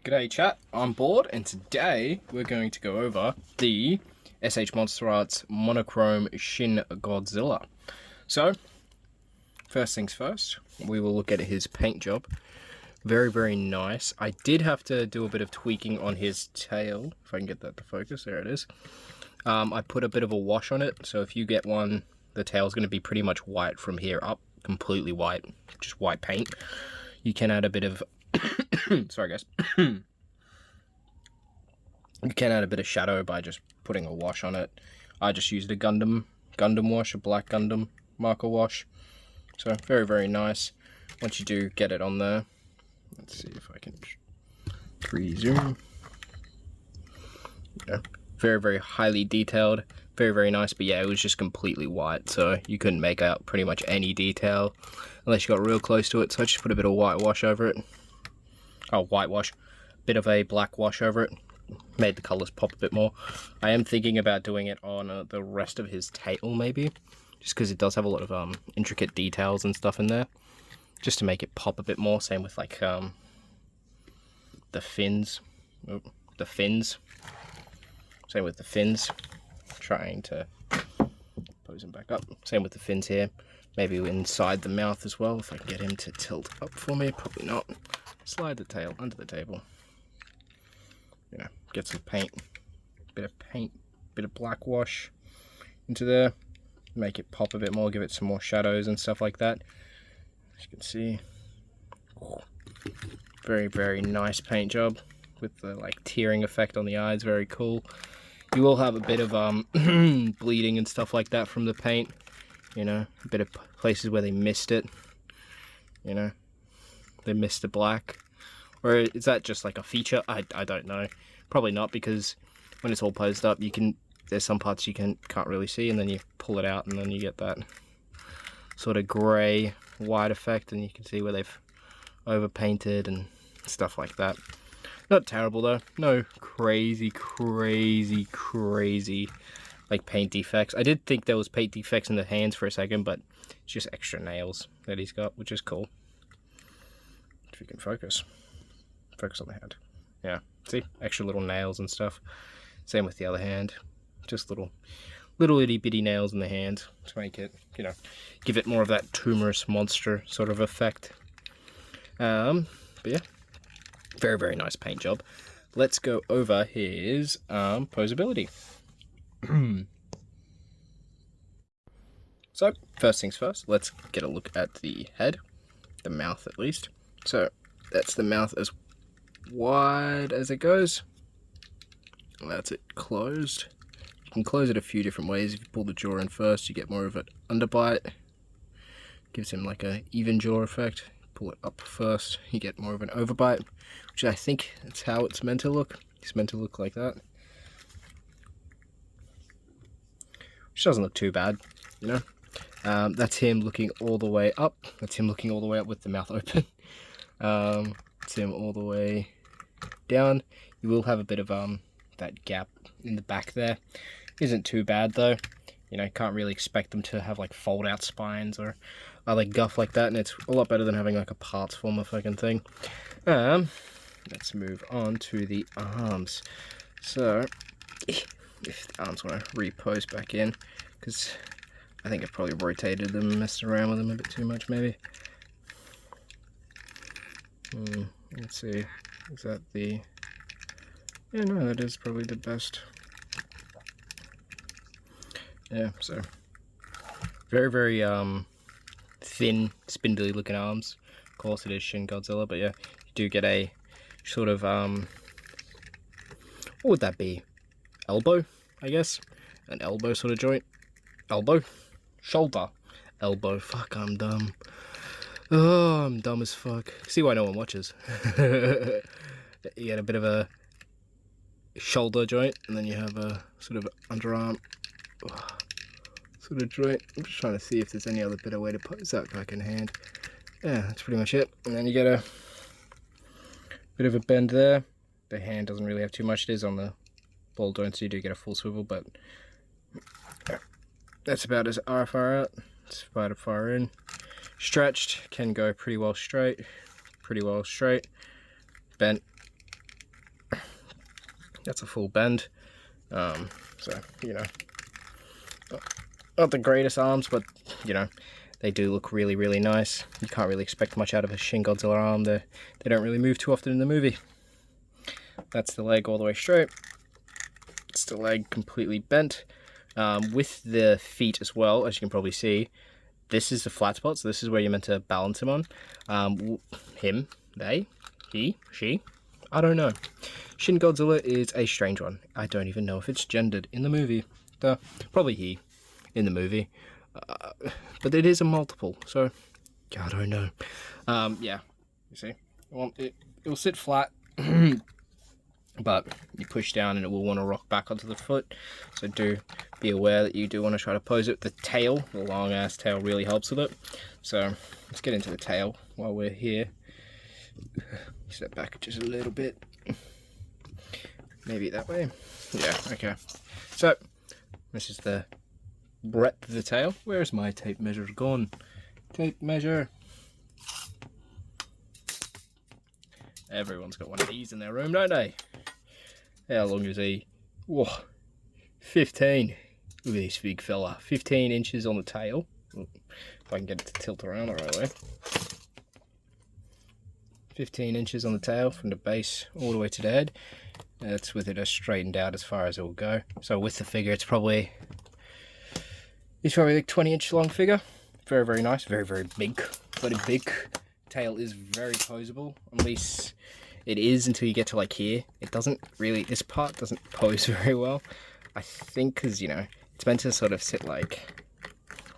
G'day chat, I'm Bored, and today we're going to go over the AHAH Monsterarts monochrome Shin Godzilla. So, first things first, we will look at his paint job. Very, very nice. I did have to do a bit of tweaking on his tail, if I can get that to focus, there it is. I put a bit of a wash on it, so if you get one, the tail's going to be pretty much white from here up, completely white, just white paint. You can add a bit of sorry guys. You can add a bit of shadow by just putting a wash on it. I just used a Gundam wash, a black Gundam marker wash. So very, very nice. Once you do get it on there, let's see if I can re-zoom. Yeah, very, very highly detailed. Very, very nice, but yeah, it was just completely white, so you couldn't make out pretty much any detail unless you got real close to it. So I just put a bit of white wash over it. Oh, whitewash, bit of a black wash over it, made the colors pop a bit more. I am thinking about doing it on the rest of his tail maybe, just because it does have a lot of intricate details and stuff in there, just to make it pop a bit more. Same with like the fins. Same with the fins. Trying to pose him back up. Same with the fins here. Maybe inside the mouth as well, if I can get him to tilt up for me. Probably not. Slide the tail under the table. You know, get some paint, bit of black wash into there. Make it pop a bit more, give it some more shadows and stuff like that. As you can see, very, very nice paint job with the like tearing effect on the eyes. Very cool. You will have a bit of bleeding and stuff like that from the paint. You know, a bit of places where they missed it. You know, they missed the black. Or is that just like a feature? I don't know. Probably not, because when it's all posed up, there's some parts you can't really see, and then you pull it out and then you get that sort of grey white effect, and you can see where they've overpainted and stuff like that. Not terrible though. No crazy like paint defects. I did think there was paint defects in the hands for a second, but it's just extra nails that he's got, which is cool. If you can focus on the hand. Yeah, see, extra little nails and stuff. Same with the other hand, just little itty bitty nails in the hand to make it, you know, give it more of that tumorous monster sort of effect. But yeah, very, very nice paint job. Let's go over his posability. So, first things first, let's get a look at the head, the mouth at least. So, that's the mouth as wide as it goes. That's it closed. You can close it a few different ways. If you pull the jaw in first, you get more of an underbite. Gives him like a even jaw effect. Pull it up first, you get more of an overbite, which I think that's how it's meant to look. It's meant to look like that. Which doesn't look too bad, you know. That's him looking all the way up. That's him looking all the way up with the mouth open. It's him all the way down. You will have a bit of that gap in the back there. Isn't too bad though. You know, can't really expect them to have like fold out spines or other guff like that, and it's a lot better than having like a parts former fucking thing. Let's move on to the arms. So, if the arms want to repose back in, because I think I probably rotated them and messed around with them a bit too much, maybe. Let's see, is that the... Yeah, no, that is probably the best. Yeah, so very, very thin, spindly looking arms. Of course it is Shin Godzilla, but yeah, you do get a sort of what would that be? Elbow, I guess? An elbow sort of joint. Elbow? Shoulder. Elbow. Fuck, I'm dumb. Oh, I'm dumb as fuck. See why no one watches. You get a bit of a shoulder joint, and then you have a sort of underarm sort of joint. I'm just trying to see if there's any other better way to pose that fucking hand. Yeah, that's pretty much it. And then you get a bit of a bend there. The hand doesn't really have too much. It is on the ball joint, so you do get a full swivel, but that's about as far out. It's about far in. Stretched, can go pretty well straight, bent, That's a full bend. So, you know, not the greatest arms, but, you know, they do look really, really nice. You can't really expect much out of a Shin Godzilla arm. They don't really move too often in the movie. That's the leg all the way straight. It's the leg completely bent. With the feet as well, as you can probably see, this is the flat spot, so this is where you're meant to balance him on. Him, they, he, she, I don't know. Shin Godzilla is a strange one. I don't even know if it's gendered in the movie. Probably he in the movie. But it is a multiple, so I don't know. Yeah, you see, it'll sit flat, but you push down and it will want to rock back onto the foot. So do be aware that you do want to try to pose it. The tail, the long ass tail, really helps with it. So let's get into the tail while we're here. Step back just a little bit. Maybe that way. Yeah, okay. So this is the breadth of the tail. Where's my tape measure gone? Tape measure. Everyone's got one of these in their room, don't they? How long is he? Whoa, 15. Look at this big fella. 15 inches on the tail. If I can get it to tilt around the right way. 15 inches on the tail from the base all the way to the head. That's with it straightened out as far as it will go. So with the figure, it's probably like 20-inch long figure. Very, very nice. Very, very big. But a big tail is very poseable. At least it is until you get to like here. It doesn't really, this part doesn't pose very well. I think because, you know, it's meant to sort of sit like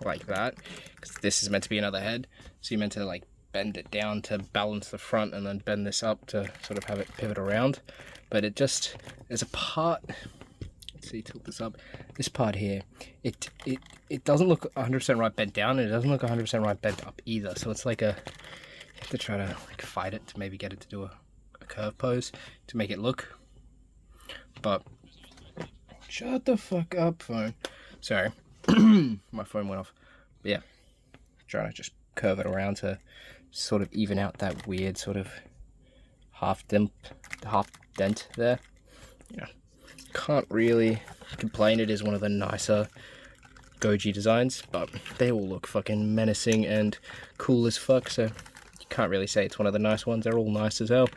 that. Because this is meant to be another head. So you're meant to like bend it down to balance the front and then bend this up to sort of have it pivot around. But it just, there's a part, let's see, tilt this up. This part here, it doesn't look 100% right bent down, and it doesn't look 100% right bent up either. So it's like you have to try to like fight it to maybe get it to do a curve pose to make it look. But shut the fuck up, phone. Sorry, my phone went off. But yeah, trying to just curve it around to sort of even out that weird sort of half dent there. You know, can't really complain. It is one of the nicer Goji designs, but they all look fucking menacing and cool as fuck, so you can't really say it's one of the nice ones. They're all nice as hell.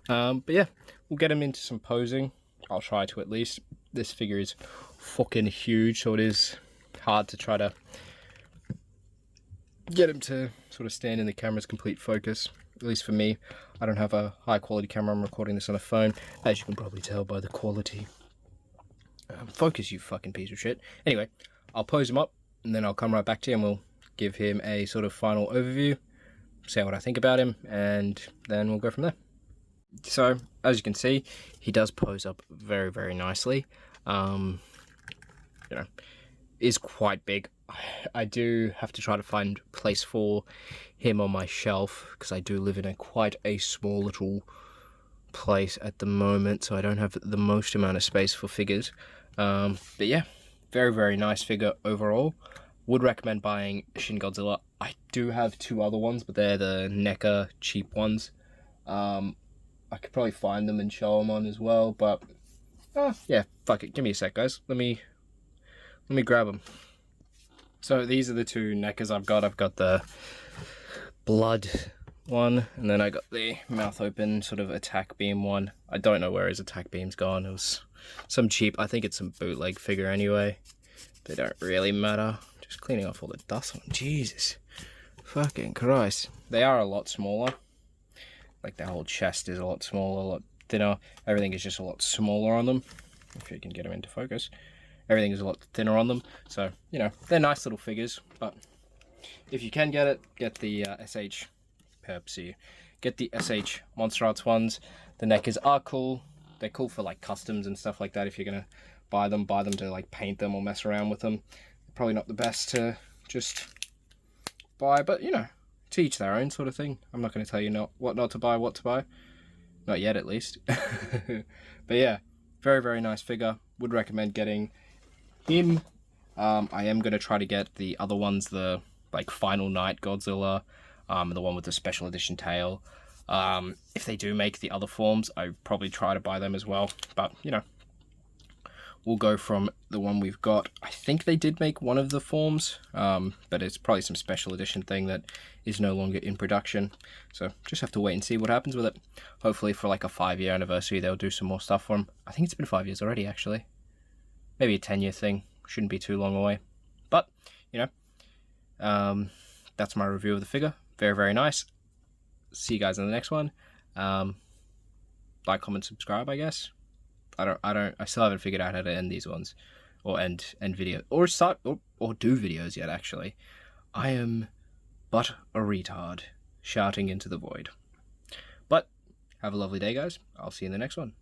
But yeah, we'll get them into some posing. I'll try to, at least. This figure is fucking huge, so it is hard to try to get him to sort of stand in the camera's complete focus. At least for me, I don't have a high quality camera. I'm recording this on a phone, as you can probably tell by the quality. Focus, you fucking piece of shit. Anyway, I'll pose him up and then I'll come right back to you and we'll give him a sort of final overview, say what I think about him, and then we'll go from there. So, as you can see, he does pose up very, very nicely. You know, is quite big. I do have to try to find place for him on my shelf because I do live in quite a small little place at the moment, so I don't have the most amount of space for figures. But yeah, very, very nice figure overall. Would recommend buying Shin Godzilla. I do have two other ones, but they're the NECA cheap ones. I could probably find them and show them on as well, but yeah, fuck it. Give me a sec, guys. Let me grab them. So these are the two NECAs I've got. I've got the blood one, and then I got the mouth open sort of attack beam one. I don't know where his attack beam's gone. It was some cheap, I think it's some bootleg figure anyway. They don't really matter. Just cleaning off all the dust on them. Jesus. Fucking Christ. They are a lot smaller. Like the whole chest is a lot smaller, a lot thinner. Everything is just a lot smaller on them. If you can get them into focus. Everything is a lot thinner on them. So, you know, they're nice little figures. But if you can get it, get the SH. Get the SH Monsterarts ones. The NECAs are cool. They're cool for like customs and stuff like that. If you're going to buy them to like paint them or mess around with them. Probably not the best to just buy. But, you know, to each their own sort of thing. I'm not going to tell you what not to buy, what to buy. Not yet, at least. But yeah, very, very nice figure. Would recommend getting him. I am going to try to get the other ones, the like Final Night Godzilla, the one with the special edition tail. If they do make the other forms, I probably try to buy them as well. But, you know, will go from the one we've got. I think they did make one of the forms, but it's probably some special edition thing that is no longer in production. So just have to wait and see what happens with it. Hopefully for like a 5-year anniversary, they'll do some more stuff for them. I think it's been 5 years already, actually. Maybe a 10-year thing. Shouldn't be too long away. But, you know, that's my review of the figure. Very, very nice. See you guys in the next one. Like, comment, subscribe, I guess. I still haven't figured out how to end these ones, or end video, or start, or do videos yet, actually. I am but a retard shouting into the void. But have a lovely day, guys. I'll see you in the next one.